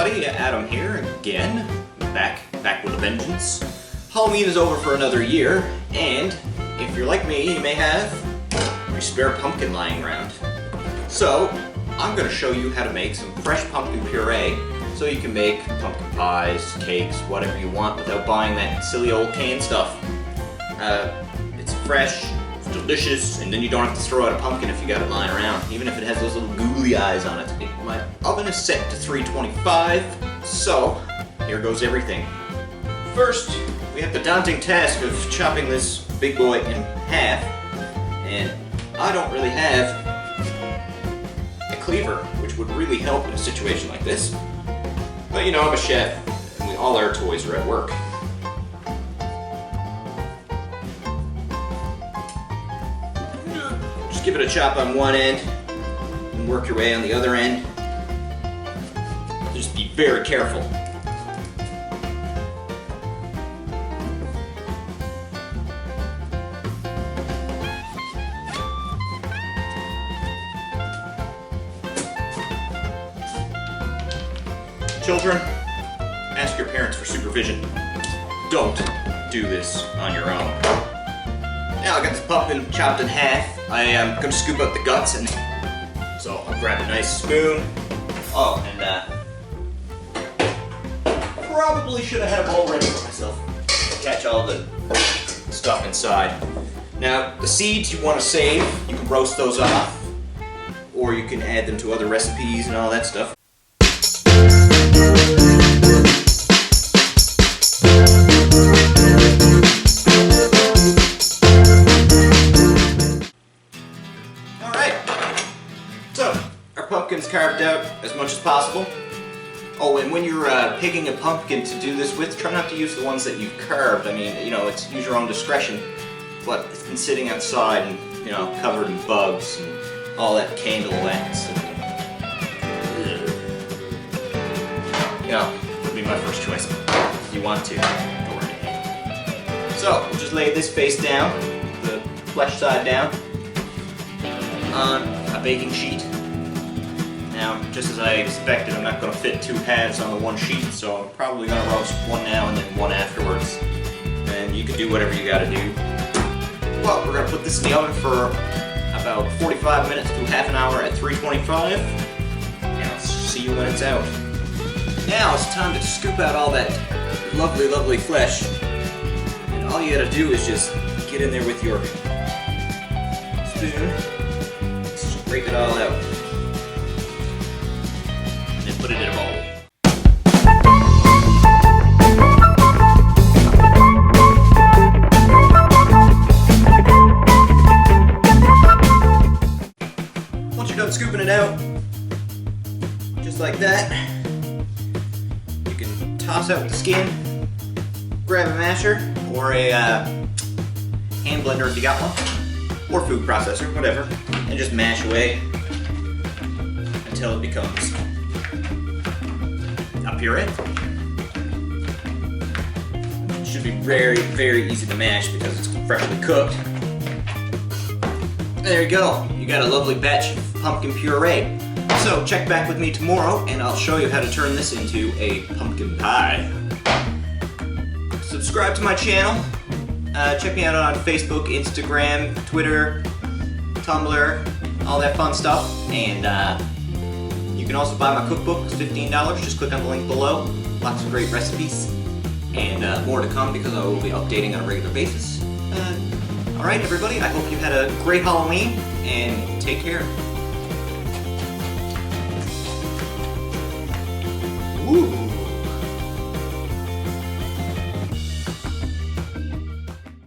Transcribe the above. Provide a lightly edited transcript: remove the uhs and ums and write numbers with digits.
everybody, Adam here again, back with a vengeance. Halloween is over for another year, and if you're like me, you may have a spare pumpkin lying around. So, I'm going to show you how to make some fresh pumpkin puree so you can make pumpkin pies, cakes, whatever you want without buying that silly old canned stuff. It's fresh, it's delicious, and then you don't have to throw out a pumpkin if you got it lying around, even if it has those little googly eyes on it. My oven is set to 325, so here goes everything. First, we have the daunting task of chopping this big boy in half, and I don't really have a cleaver, which would really help in a situation like this. But you know, I'm a chef, and all our toys are at work. Just give it a chop on one end, and work your way on the other end. Just be very careful. Children, ask your parents for supervision. Don't do this on your own. Now I got this pumpkin chopped in half. I am going to scoop out the guts, and so I'll grab a nice spoon. Oh, and probably should have had a bowl ready for myself to catch all the stuff inside. Now, the seeds you want to save, you can roast those off, or you can add them to other recipes and all that stuff. So, our pumpkin's carved out as much as possible. Oh, and when you're picking a pumpkin to do this with, try not to use the ones that you've carved. I mean, you know, use your own discretion. But it's been sitting outside and, you know, covered in bugs and all that candle wax. And, you know, would be my first choice. If you want to, go right ahead. So, we'll just lay this face down, the flesh side down, on a baking sheet. Now, just as I expected, I'm not going to fit two halves on the one sheet, so I'm probably going to roast one now and then one afterwards. And you can do whatever you got to do. Well, we're going to put this in the oven for about 45 minutes to half an hour at 325. And I'll see you when it's out. Now it's time to scoop out all that lovely, lovely flesh. And all you got to do is just get in there with your spoon, scrape it all out. Put it in a bowl. Once you're done scooping it out, just like that, you can toss out the skin, grab a masher or a hand blender if you got one, or food processor, whatever, and just mash away until it becomes a puree. It should be very, very easy to mash because it's freshly cooked. There you go. You got a lovely batch of pumpkin puree. So check back with me tomorrow and I'll show you how to turn this into a pumpkin pie. Subscribe to my channel. Check me out on Facebook, Instagram, Twitter, Tumblr, all that fun stuff. And you can also buy my cookbook. It's $15. Just click on the link below. Lots of great recipes. And more to come because I will be updating on a regular basis. Alright everybody, I hope you had a great Halloween and take care.